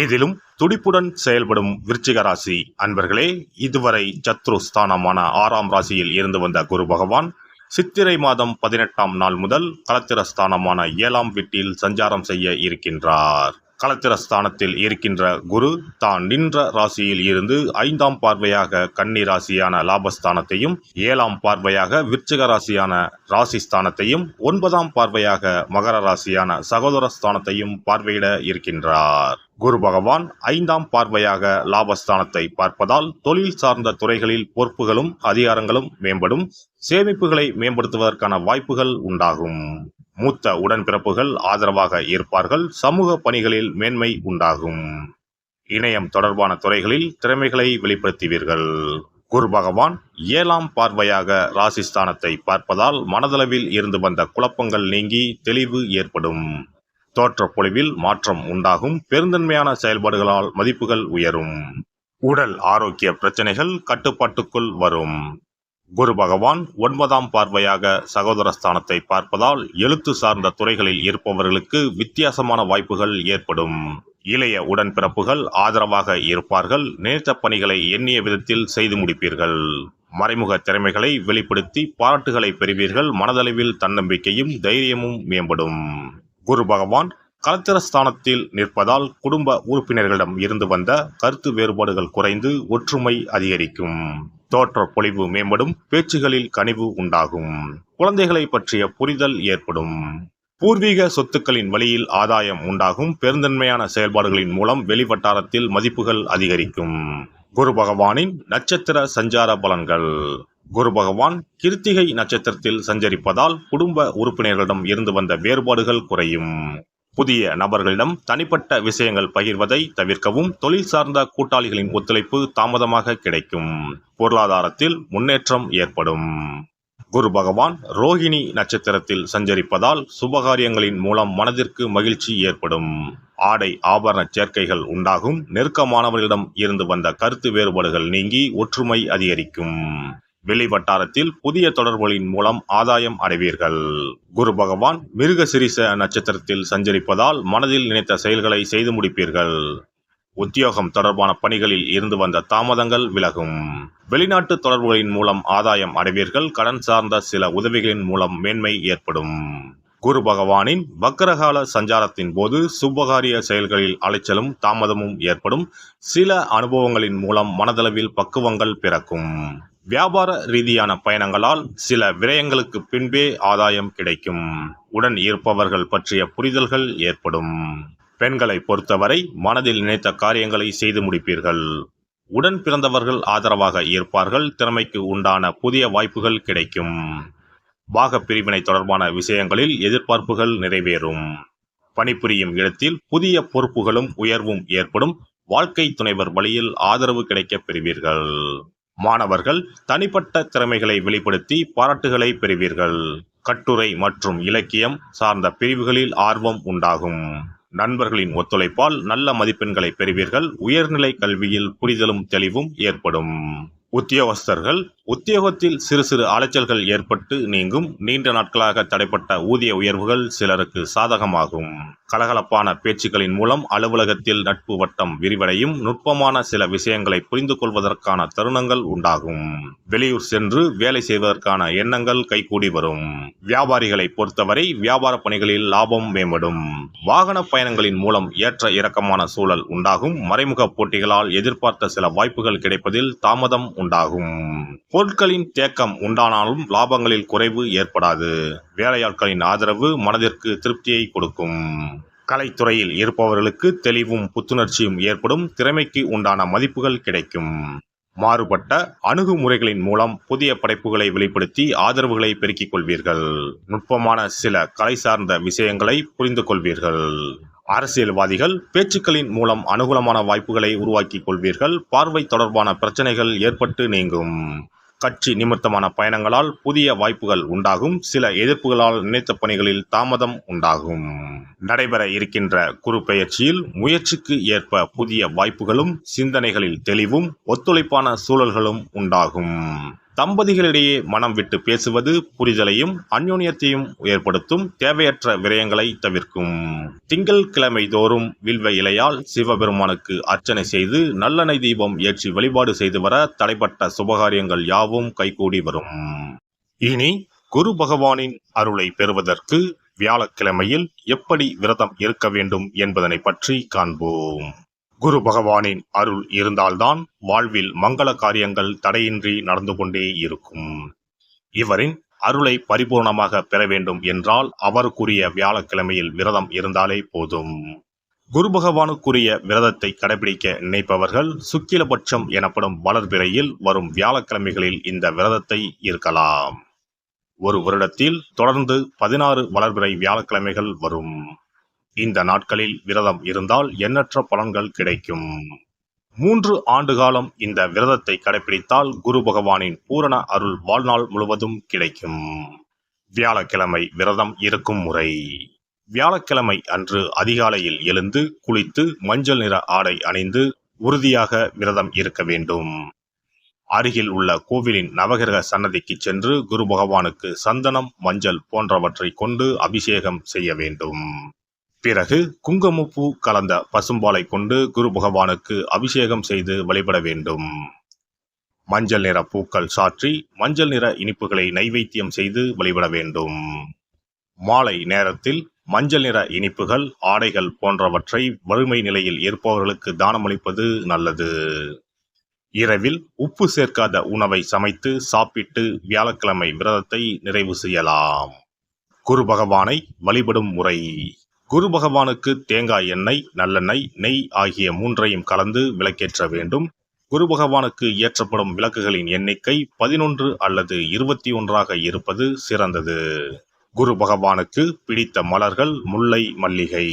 ஏதிலும் துடிப்புடன் செயல்படும் விருச்சிக ராசி அன்பர்களே, இதுவரை சத்ரு ஸ்தானமான 6ஆம் ராசியில் இருந்து வந்த குரு பகவான் சித்திரை மாதம் 18ஆம் நாள் முதல் களத்திர ஸ்தானமான 7ஆம் வீட்டில் சஞ்சாரம் செய்ய இருக்கின்றார். களத்திர ஸ்தானத்தில் இருக்கின்ற குரு தான் நின்ற ராசியில் இருந்து 5ஆம் பார்வையாக கன்னி ராசியான லாபஸ்தானத்தையும், 7ஆம் பார்வையாக விருச்சிக ராசியான ராசி ஸ்தானத்தையும், 9ஆம் பார்வையாக மகர ராசியான சகோதர ஸ்தானத்தையும் பார்வையிட இருக்கின்றார். குரு பகவான் 5ஆம் பார்வையாக லாபஸ்தானத்தை பார்ப்பதால் தொழில் சார்ந்த துறைகளில் பொறுப்புகளும் அதிகாரங்களும் மேம்படும், சேமிப்புகளை மேம்படுத்துவதற்கான வாய்ப்புகள் உண்டாகும். மூத்த உடன்பிறப்புகள் ஆதரவாக இருப்பார்கள். சமூக பணிகளில் மேன்மை உண்டாகும். இணையம் தொடர்பான துறைகளில் திறமைகளை வெளிப்படுத்துவீர்கள். குரு பகவான் 7ஆம் பார்வையாக ராசிஸ்தானத்தை பார்ப்பதால் மனதளவில் இருந்து வந்த குழப்பங்கள் நீங்கி தெளிவு ஏற்படும். தோற்ற பொலிவில் மாற்றம் உண்டாகும். பெருந்தன்மையான செயல்பாடுகளால் மதிப்புகள் உயரும். உடல் ஆரோக்கிய பிரச்சனைகள் கட்டுப்பாட்டுக்குள் வரும். குரு பகவான் 9ஆம் பார்வையாக சகோதரஸ்தானத்தை பார்ப்பதால் எழுத்து சார்ந்த துறைகளில் இருப்பவர்களுக்கு வித்தியாசமான வாய்ப்புகள் ஏற்படும். இளைய உடன்பிறப்புகள் ஆதரவாக இருப்பார்கள். நினைத்த பணிகளை எண்ணிய விதத்தில் செய்து முடிப்பீர்கள். மறைமுக திறமைகளை வெளிப்படுத்தி பாராட்டுகளை பெறுவீர்கள். மனதளவில் தன்னம்பிக்கையும் தைரியமும் மேம்படும். குரு பகவான் களத்திரஸ்தானத்தில் நிற்பதால் குடும்ப உறுப்பினர்களிடம் இருந்து வந்த கருத்து வேறுபாடுகள் குறைந்து ஒற்றுமை அதிகரிக்கும். தோற்ற பொலிவு மேம்படும். பேச்சுகளில் கனிவு உண்டாகும். குழந்தைகளை பற்றிய புரிதல் ஏற்படும். பூர்வீக சொத்துக்களின் வழியில் ஆதாயம் உண்டாகும். பெருந்தன்மையான செயல்பாடுகளின் மூலம் வெளிவட்டாரத்தில் மதிப்புகள் அதிகரிக்கும். குரு பகவானின் நட்சத்திர சஞ்சார பலன்கள். குரு பகவான் கிருத்திகை நட்சத்திரத்தில் சஞ்சரிப்பதால் குடும்ப உறுப்பினர்களிடம் இருந்து வந்த வேறுபாடுகள் குறையும். புதிய நபர்களிடம் தனிப்பட்ட விஷயங்கள் பகிர்வதை தவிர்க்கவும். தொழில் சார்ந்த கூட்டாளிகளின் ஒத்துழைப்பு தாமதமாக கிடைக்கும். பொருளாதாரத்தில் முன்னேற்றம் ஏற்படும். குரு பகவான் ரோகிணி நட்சத்திரத்தில் சஞ்சரிப்பதால் சுபகாரியங்களின் மூலம் மனதிற்கு மகிழ்ச்சி ஏற்படும். ஆடை ஆபரண சேர்க்கைகள் உண்டாகும். நெருக்கமானவர்களிடம் இருந்து வந்த கருத்து வேறுபாடுகள் நீங்கி ஒற்றுமை அதிகரிக்கும். வெளிவட்டாரத்தில் புதிய தொடர்புகளின் மூலம் ஆதாயம் அடைவீர்கள். குரு பகவான் மிருகசிரிச நட்சத்திரத்தில் சஞ்சரிப்பதால் மனதில் நினைத்த செயல்களை செய்து முடிப்பீர்கள். உத்தியோகம் தொடர்பான பணிகளில் இருந்து வந்த தாமதங்கள் விலகும். வெளிநாட்டு தொடர்புகளின் மூலம் ஆதாயம் அடைவீர்கள். கடன் சார்ந்த சில உதவிகளின் மூலம் மேன்மை ஏற்படும். குரு பகவானின் வக்கரகால சஞ்சாரத்தின் போது சுபகாரிய செயல்களில் அலைச்சலும் தாமதமும் ஏற்படும். சில அனுபவங்களின் மூலம் மனதளவில் பக்குவங்கள் பிறக்கும். வியாபார ரீதியான பயணங்களால் சில விரயங்களுக்கு பின்பே ஆதாயம் கிடைக்கும். உடன் இருப்பவர்கள் பற்றிய புரிதல்கள் ஏற்படும். பெண்களை பொறுத்தவரை மனதில் நினைத்த காரியங்களை செய்து முடிப்பீர்கள். உடன் பிறந்தவர்கள் ஆதரவாக இருப்பார்கள். திறமைக்கு உண்டான புதிய வாய்ப்புகள் கிடைக்கும். பாக பிரிவினை தொடர்பான விஷயங்களில் எதிர்பார்ப்புகள் நிறைவேறும். பணிபுரியும் இடத்தில் புதிய பொறுப்புகளும் உயர்வும் ஏற்படும். வாழ்க்கை துணைவர் வழியில் ஆதரவு கிடைக்கப் பெறுவீர்கள். மாணவர்கள் தனிப்பட்ட திறமைகளை வெளிப்படுத்தி பாராட்டுகளை பெறுவீர்கள். கட்டுரை மற்றும் இலக்கியம் சார்ந்த பிரிவுகளில் ஆர்வம் உண்டாகும். நண்பர்களின் ஒத்துழைப்பால் நல்ல மதிப்பெண்களை பெறுவீர்கள். உயர்நிலை கல்வியில் புரிதலும் தெளிவும் ஏற்படும். உத்தியோகஸ்தர்கள் உத்தியோகத்தில் சிறு சிறு அலைச்சல்கள் ஏற்பட்டு நீங்கும். நீண்ட நாட்களாக தடைப்பட்ட ஊதிய உயர்வுகள் சிலருக்கு சாதகமாகும். கலகலப்பான பேச்சுக்களின் மூலம் அலுவலகத்தில் நட்பு வட்டம் விரிவடையும். நுட்பமான சில விஷயங்களை புரிந்து கொள்வதற்கான தருணங்கள் உண்டாகும். வெளியூர் சென்று வேலை செய்வதற்கான எண்ணங்கள் கைகூடி வரும். வியாபாரிகளை பொறுத்தவரை வியாபார பணிகளில் லாபம் மேம்படும். வாகன பயணங்களின் மூலம் ஏற்ற இறக்கமான சூழல் உண்டாகும். மறைமுக போட்டிகளால் எதிர்பார்த்த சில வாய்ப்புகள் கிடைப்பதில் தாமதம் உண்டாகும். பொருட்களின் தேக்கம் உண்டானாலும் லாபங்களில் குறைவு ஏற்படாது. வேலையாட்களின் ஆதரவு மனதிற்கு திருப்தியை கொடுக்கும். கலைத்துறையில் இருப்பவர்களுக்கு தெளிவும் புத்துணர்ச்சியும் ஏற்படும். திறமைக்கு உண்டான மதிப்புகள் கிடைக்கும். மாறுபட்ட அணுகுமுறைகளின் மூலம் புதிய படைப்புகளை வெளிப்படுத்தி ஆதரவுகளை பெருக்கிக் கொள்வீர்கள். நுட்பமான சில கலை சார்ந்த விஷயங்களை புரிந்து கொள்வீர்கள். அரசியல்வாதிகள் பேச்சுக்களின் மூலம் அனுகூலமான வாய்ப்புகளை உருவாக்கிக் கொள்வீர்கள். பார்வை தொடர்பான பிரச்சனைகள் ஏற்பட்டு நீங்கும். கட்சி நிமித்தமான பயணங்களால் புதிய வாய்ப்புகள் உண்டாகும். சில எதிர்ப்புகளால் நினைத்த பணிகளில் தாமதம் உண்டாகும். நடைபெற இருக்கின்ற குரு பெயர்ச்சியில் முயற்சிக்கு ஏற்ப புதிய வாய்ப்புகளும் சிந்தனைகளில் தெளிவும் ஒத்துழைப்பான சூழல்களும் உண்டாகும். தம்பதிகளிடையே மனம் விட்டு பேசுவது புரிதலையும் அந்யோன்யத்தையும் ஏற்படுத்தும், தேவையற்ற விரயங்களை தவிர்க்கும். திங்கள் கிழமை தோறும் வில்வ இலையால் சிவபெருமானுக்கு அர்ச்சனை செய்து நல்லெண்ணெய் தீபம் ஏற்றி வழிபாடு செய்து வர தடைப்பட்ட சுபகாரியங்கள் யாவும் கைகூடி வரும். இனி குரு பகவானின் அருளை பெறுவதற்கு வியாழக்கிழமையில் எப்படி விரதம் இருக்க வேண்டும் என்பதனை பற்றி காண்போம். குரு பகவானின் அருள் இருந்தால்தான் வாழ்வில் மங்கள காரியங்கள் தடையின்றி நடந்து கொண்டே இருக்கும். இவரின் அருளை பரிபூர்ணமாக பெற வேண்டும் என்றால் அவருக்குரிய வியாழக்கிழமையில் விரதம் இருந்தாலே போதும். குரு பகவானுக்குரிய விரதத்தை கடைபிடிக்க நினைப்பவர்கள் சுக்கிலபட்சம் எனப்படும் வளர்பிறையில் வரும் வியாழக்கிழமைகளில் இந்த விரதத்தை இருக்கலாம். ஒரு வருடத்தில் தொடர்ந்து 16 வளர்பிறை வியாழக்கிழமைகள் வரும். இந்த நாட்களில் விரதம் இருந்தால் எண்ணற்ற பலன்கள் கிடைக்கும். 3 ஆண்டு காலம் இந்த விரதத்தை கடைபிடித்தால் குரு பகவானின் பூரண அருள் வாழ்நாள் முழுவதும் கிடைக்கும். வியாழக்கிழமை விரதம் இருக்கும் முறை. வியாழக்கிழமை அன்று அதிகாலையில் எழுந்து குளித்து மஞ்சள் நிற ஆடை அணிந்து உறுதியாக விரதம் இருக்க வேண்டும். அருகில் உள்ள கோவிலின் நவகிரக சன்னதிக்கு சென்று குரு பகவானுக்கு சந்தனம், மஞ்சள் போன்றவற்றை கொண்டு அபிஷேகம் செய்ய வேண்டும். பிறகு குங்குமப்பூ கலந்த பசும்பாலை கொண்டு குரு பகவானுக்கு அபிஷேகம் செய்து வழிபட வேண்டும். மஞ்சள் நிற பூக்கள் சாற்றி மஞ்சள் நிற இனிப்புகளை நைவேத்தியம் செய்து வழிபட வேண்டும். மாலை நேரத்தில் மஞ்சள் நிற இனிப்புகள், ஆடைகள் போன்றவற்றை வறுமை நிலையில் இருப்பவர்களுக்கு தானமளிப்பது நல்லது. இரவில் உப்பு சேர்க்காத உணவை சமைத்து சாப்பிட்டு வியாழக்கிழமை விரதத்தை நிறைவு செய்யலாம். குரு பகவானை வழிபடும் முறை. குரு பகவானுக்கு தேங்காய் எண்ணெய், நல்லெண்ணெய், நெய் ஆகிய 3ஐயும் கலந்து விளக்கேற்ற வேண்டும். குரு பகவானுக்கு ஏற்றப்படும் விளக்குகளின் எண்ணிக்கை 11 அல்லது 21ஆக இருப்பது சிறந்தது. குரு பகவானுக்கு பிடித்த மலர்கள் முல்லை, மல்லிகை.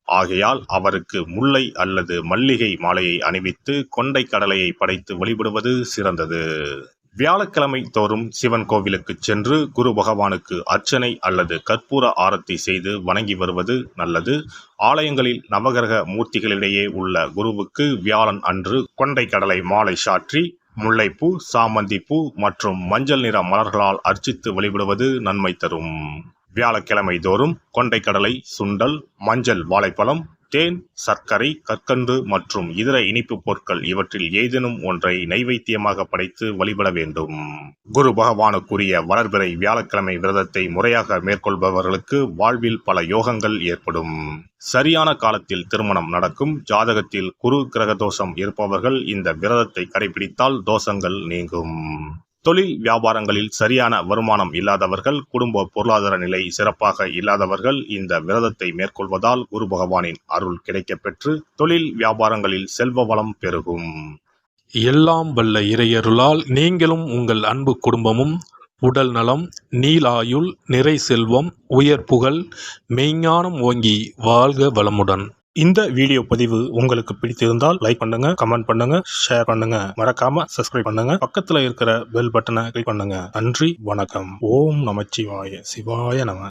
ஆகையால் அவருக்கு முல்லை அல்லது மல்லிகை மாலையை அணிவித்து கொண்டை கடலையை படைத்து வழிபடுவது சிறந்தது. வியாழக்கிழமை தோறும் சிவன் கோவிலுக்கு சென்று குரு பகவானுக்கு அர்ச்சனை அல்லது கற்பூர ஆரத்தி செய்து வணங்கி வருவது நல்லது. ஆலயங்களில் நவகிரக மூர்த்திகளிடையே உள்ள குருவுக்கு வியாழன் அன்று கொண்டை கடலை மாலை சாற்றி முல்லைப்பூ, சாமந்திப்பூ மற்றும் மஞ்சள் நிற மலர்களால் அர்ச்சித்து வழிபடுவது நன்மை தரும். வியாழக்கிழமை தோறும் கொண்டைக்கடலை, சுண்டல், மஞ்சள் வாழைப்பழம், தேன், சர்க்கரை, கற்கண்டு மற்றும் இதர இனிப்பு பொருட்கள் இவற்றில் ஏதேனும் ஒன்றை நைவேத்தியமாக படைத்து வழிபட வேண்டும். குரு பகவானுக்குரிய வளர்பிறை வியாழக்கிழமை விரதத்தை முறையாக மேற்கொள்பவர்களுக்கு வாழ்வில் பல யோகங்கள் ஏற்படும். சரியான காலத்தில் திருமணம் நடக்கும். ஜாதகத்தில் குரு கிரக தோஷம் இருப்பவர்கள் இந்த விரதத்தை கடைபிடித்தால் தோஷங்கள் நீங்கும். தொழில் வியாபாரங்களில் சரியான வருமானம் இல்லாதவர்கள், குடும்ப பொருளாதார நிலை சிறப்பாக இல்லாதவர்கள் இந்த விரதத்தை மேற்கொள்வதால் குரு பகவானின் அருள் கிடைக்கப்பெற்று தொழில் வியாபாரங்களில் செல்வ வளம் பெருகும். எல்லாம் வல்ல இறையருளால் நீங்களும் உங்கள் அன்பு குடும்பமும் உடல் நலம், நீலாயுள், நிறை செல்வம், உயர் புகழ், மெய்ஞானம் ஓங்கி வாழ்க வளமுடன். இந்த வீடியோ பதிவு உங்களுக்கு பிடித்திருந்தால் லைக் பண்ணுங்க, கமெண்ட் பண்ணுங்க, ஷேர் பண்ணுங்க, மறக்காம சப்ஸ்கிரைப் பண்ணுங்க, பக்கத்துல இருக்கிற பெல் பட்டனை கிளிக் பண்ணுங்க. நன்றி, வணக்கம். ஓம் நமச்சிவாய. சிவாய நம.